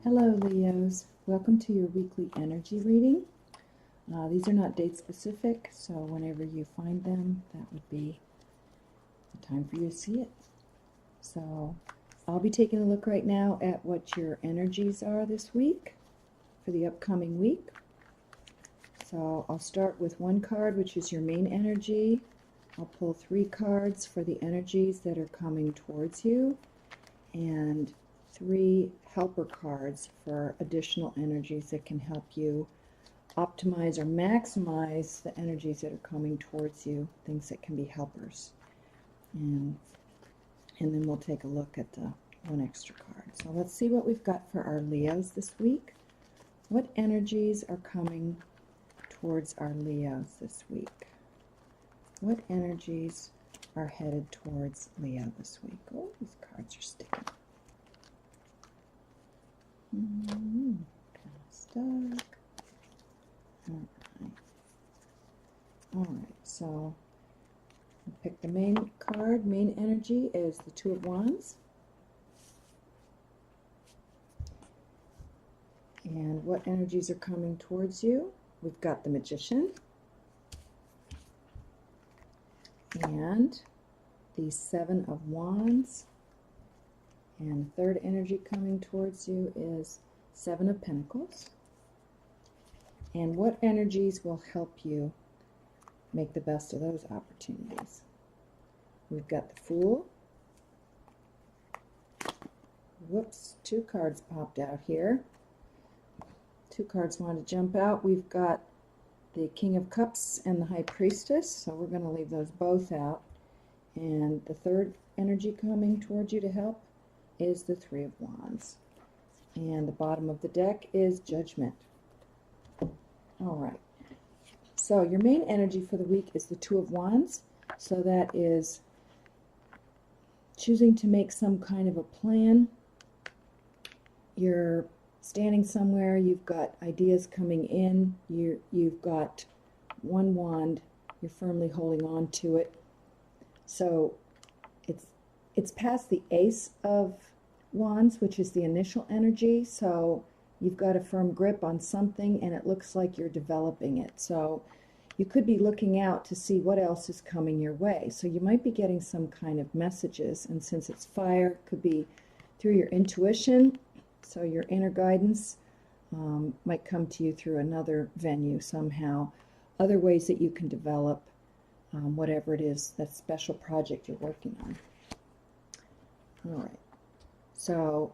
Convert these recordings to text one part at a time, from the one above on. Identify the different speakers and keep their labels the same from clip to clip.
Speaker 1: Hello Leos, welcome to your weekly energy reading. These are not date specific, so whenever you find them, that would be the time for you to see it. So I'll be taking a look right now at what your energies are this week, for the upcoming week. So I'll start with one card, which is your main energy. I'll pull 3 cards for the energies that are coming towards you, and 3 helper cards for additional energies that can help you optimize or maximize the energies that are coming towards you, things that can be helpers. And then we'll take a look at the 1 extra card. So let's see what we've got for our Leos this week. What energies are coming towards our Leos this week? What energies are headed towards Leo this week? Oh, these cards are sticking. Kind of stuck. Alright, so I'll pick the main card. Main energy is the 2 of Wands. And what energies are coming towards you? We've got the Magician. And the 7 of Wands. And the 3rd energy coming towards you is 7 of Pentacles. And what energies will help you make the best of those opportunities? We've got the Fool. Whoops, 2 cards popped out here. 2 cards wanted to jump out. We've got the King of Cups and the High Priestess, so we're going to leave those both out. And the 3rd energy coming towards you to help is the 3 of Wands. And the bottom of the deck is Judgment. Alright, so your main energy for the week is the 2 of Wands. So that is choosing to make some kind of a plan. You're standing somewhere, you've got ideas coming in, you've got 1 wand, you're firmly holding on to it. So it's past the Ace of Wands, which is the initial energy, so you've got a firm grip on something and it looks like you're developing it. So you could be looking out to see what else is coming your way. So you might be getting some kind of messages, and since it's fire, it could be through your intuition, so your inner guidance might come to you through another venue somehow. Other ways that you can develop whatever it is, that special project you're working on. All right, so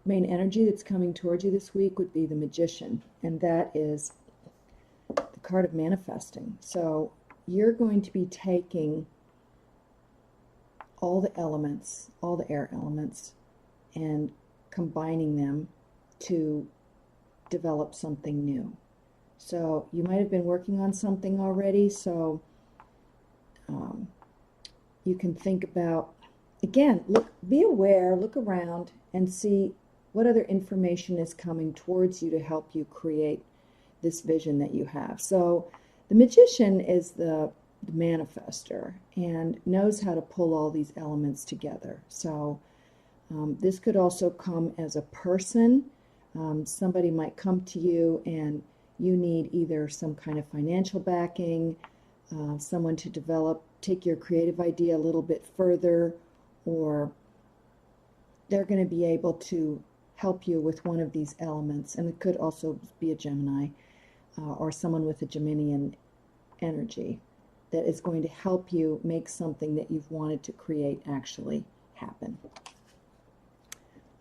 Speaker 1: main energy that's coming towards you this week would be the Magician, and that is the card of manifesting. So you're going to be taking all the elements, all the air elements, and combining them to develop something new. So you might have been working on something already, so you can think about, again, be aware, look around and see what other information is coming towards you to help you create this vision that you have. So the Magician is the manifester and knows how to pull all these elements together. So this could also come as a person. Somebody might come to you and you need either some kind of financial backing, someone to take your creative idea a little bit further, or they're going to be able to help you with one of these elements. And it could also be a Gemini or someone with a Geminian energy that is going to help you make something that you've wanted to create actually happen.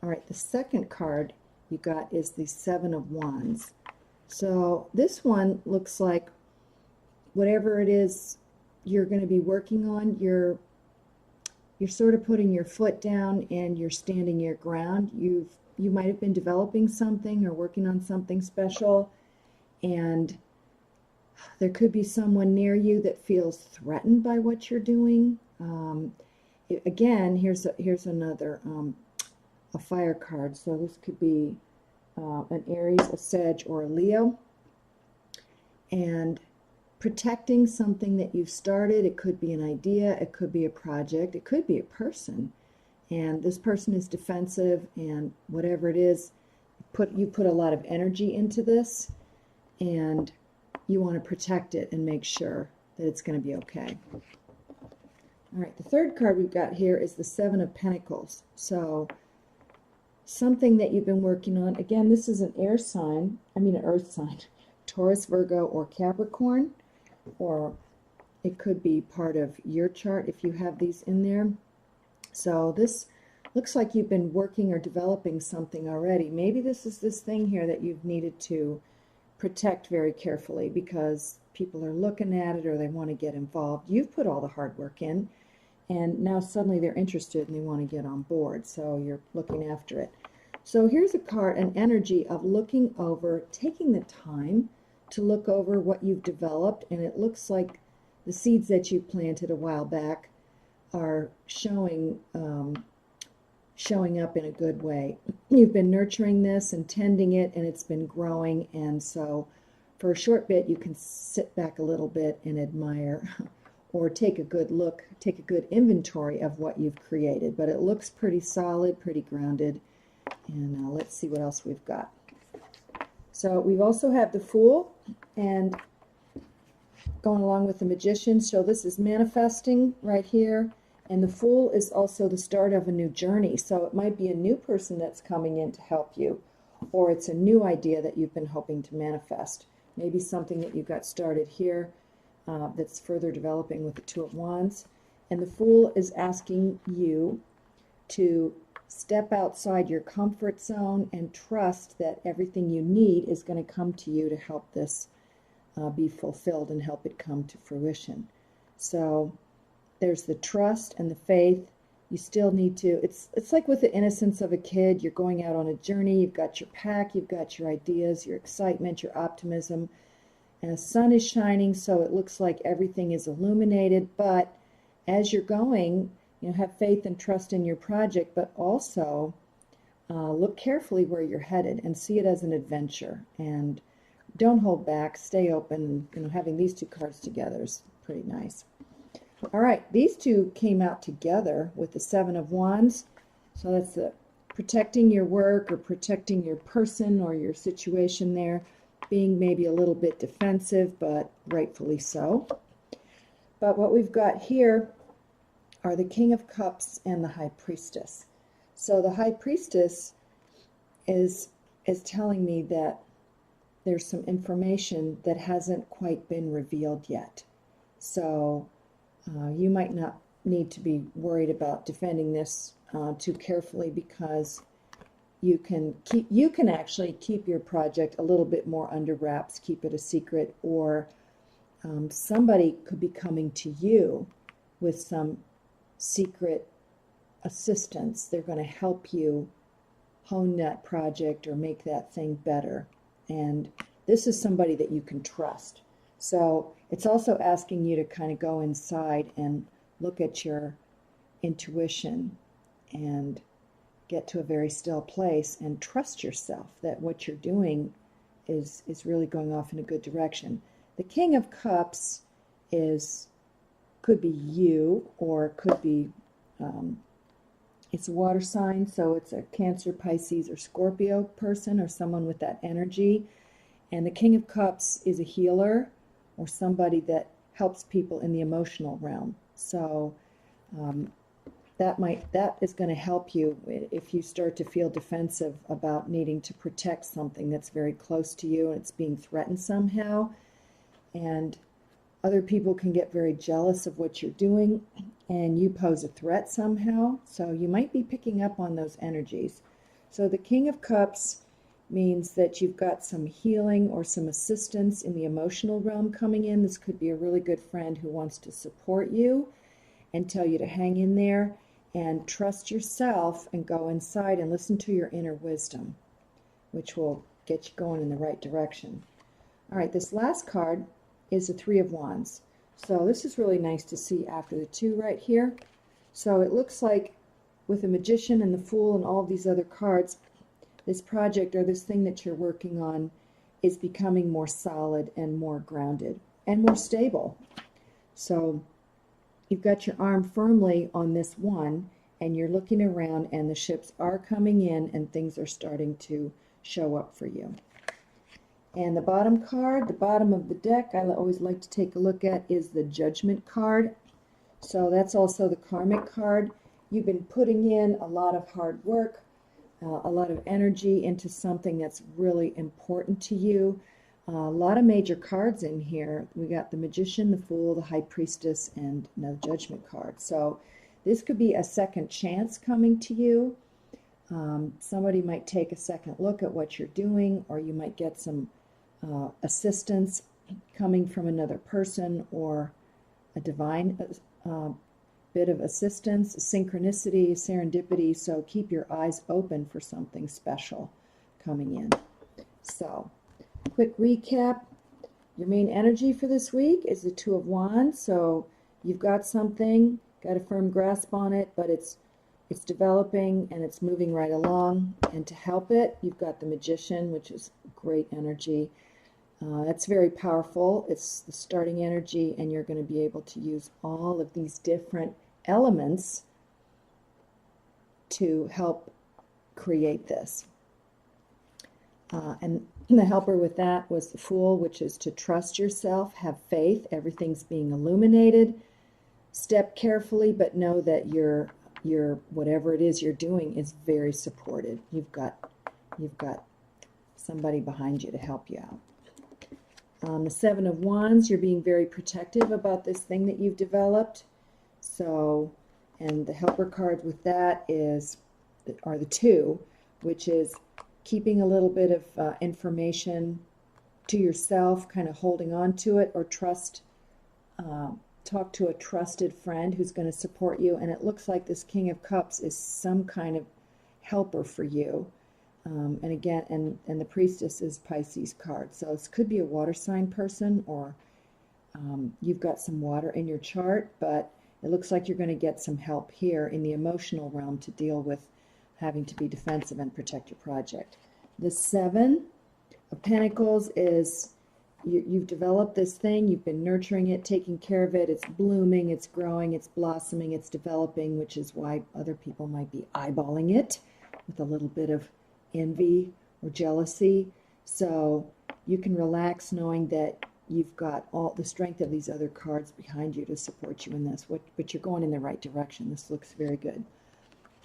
Speaker 1: All right, the second card you got is the 7 of Wands. So this one looks like whatever it is you're going to be working on, you're sort of putting your foot down and you're standing your ground. You might have been developing something or working on something special, and there could be someone near you that feels threatened by what you're doing. Again, here's another a fire card. So this could be an Aries, a Sag, or a Leo. And protecting something that you've started, it could be an idea, it could be a project, it could be a person. and this person is defensive, and whatever it is, you put a lot of energy into this, and you want to protect it and make sure that it's going to be okay. All right, the third card we've got here is the Seven of Pentacles. So something that you've been working on. Again, this is an air sign, an earth sign, Taurus, Virgo, or Capricorn, or it could be part of your chart if you have these in there. So this looks like you've been working or developing something already. Maybe this is this thing here that you've needed to protect very carefully because people are looking at it or they want to get involved. You've put all the hard work in, and now suddenly they're interested and they want to get on board, so you're looking after it. So here's a card, an energy of looking over, taking the time to look over what you've developed, and it looks like the seeds that you planted a while back are showing up in a good way. You've been nurturing this and tending it, and it's been growing, and so for a short bit you can sit back a little bit and admire or take a good look, take a good inventory of what you've created. But it looks pretty solid, pretty grounded. And let's see what else we've got. So we also have the Fool, and going along with the Magician. So this is manifesting right here. And the Fool is also the start of a new journey. So it might be a new person that's coming in to help you, or it's a new idea that you've been hoping to manifest. Maybe something that you got started here that's further developing with the Two of Wands. And the Fool is asking you to step outside your comfort zone and trust that everything you need is going to come to you to help this be fulfilled and help it come to fruition. So there's the trust and the faith. You still need to, it's like with the innocence of a kid. You're going out on a journey, you've got your pack, you've got your ideas, your excitement, your optimism, and the sun is shining, so it looks like everything is illuminated. But as you're going, have faith and trust in your project, but also look carefully where you're headed and see it as an adventure. And don't hold back, stay open. Having these two cards together is pretty nice. All right, these two came out together with the Seven of Wands. So that's the protecting your work or protecting your person or your situation there, being maybe a little bit defensive, but rightfully so. But what we've got here are the King of Cups and the High Priestess. So the High Priestess is telling me that there's some information that hasn't quite been revealed yet. So you might not need to be worried about defending this too carefully, because you can actually keep your project a little bit more under wraps, keep it a secret, or somebody could be coming to you with some secret assistance. They're going to help you hone that project or make that thing better. And this is somebody that you can trust. So it's also asking you to kind of go inside and look at your intuition and get to a very still place and trust yourself that what you're doing is really going off in a good direction. The King of Cups could be you, or it could be, it's a water sign, so it's a Cancer, Pisces, or Scorpio person, or someone with that energy. And the King of Cups is a healer, or somebody that helps people in the emotional realm. So that is going to help you if you start to feel defensive about needing to protect something that's very close to you and it's being threatened somehow. And other people can get very jealous of what you're doing, and you pose a threat somehow. So you might be picking up on those energies. So the King of Cups means that you've got some healing or some assistance in the emotional realm coming in. This could be a really good friend who wants to support you and tell you to hang in there and trust yourself and go inside and listen to your inner wisdom, which will get you going in the right direction. All right, this last card is the Three of Wands. So this is really nice to see after the two right here. So it looks like with the Magician and the Fool and all of these other cards, this project or this thing that you're working on is becoming more solid and more grounded and more stable. So you've got your arm firmly on this one, and you're looking around and the ships are coming in and things are starting to show up for you. And the bottom card, the bottom of the deck, I always like to take a look at, is the Judgment card. So that's also the karmic card. You've been putting in a lot of hard work, a lot of energy into something that's really important to you. A lot of major cards in here. We got the Magician, the Fool, the High Priestess, and the Judgment card. So this could be a second chance coming to you. Somebody might take a second look at what you're doing, or you might get some assistance coming from another person, or a divine bit of assistance, synchronicity, serendipity. So keep your eyes open for something special coming in. So, quick recap. Your main energy for this week is the Two of Wands. So you've got something, got a firm grasp on it, but it's developing and it's moving right along. And to help it, you've got the Magician, which is great energy. That's very powerful. It's the starting energy, and you're going to be able to use all of these different elements to help create this. And the helper with that was the Fool, which is to trust yourself, have faith, everything's being illuminated. Step carefully, but know that your whatever it is you're doing is very supported. You've got somebody behind you to help you out. The Seven of Wands, you're being very protective about this thing that you've developed. So, and the helper card with that are the Two, which is keeping a little bit of information to yourself, kind of holding on to it, or talk to a trusted friend who's going to support you. And it looks like this King of Cups is some kind of helper for you. And again, and the Priestess is Pisces card. So this could be a water sign person, or you've got some water in your chart, but it looks like you're going to get some help here in the emotional realm to deal with having to be defensive and protect your project. The Seven of Pentacles is you've developed this thing, you've been nurturing it, taking care of it, it's blooming, it's growing, it's blossoming, it's developing, which is why other people might be eyeballing it with a little bit of envy or jealousy. So you can relax knowing that you've got all the strength of these other cards behind you to support you in this, but you're going in the right direction. This looks very good.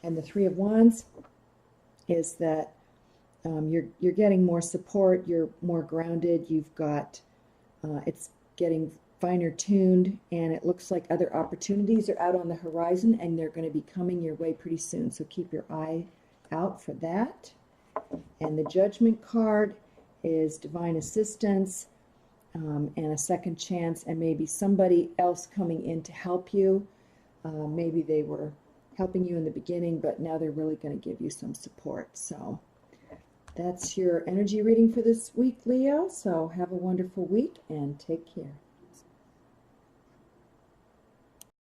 Speaker 1: And the Three of Wands is that you're getting more support, you're more grounded, you've got, it's getting finer tuned, and it looks like other opportunities are out on the horizon, and they're going to be coming your way pretty soon. So keep your eye out for that. And the Judgment card is divine assistance, and a second chance, and maybe somebody else coming in to help you. Maybe they were helping you in the beginning, but now they're really going to give you some support. So that's your energy reading for this week, Leo. So have a wonderful week and take care.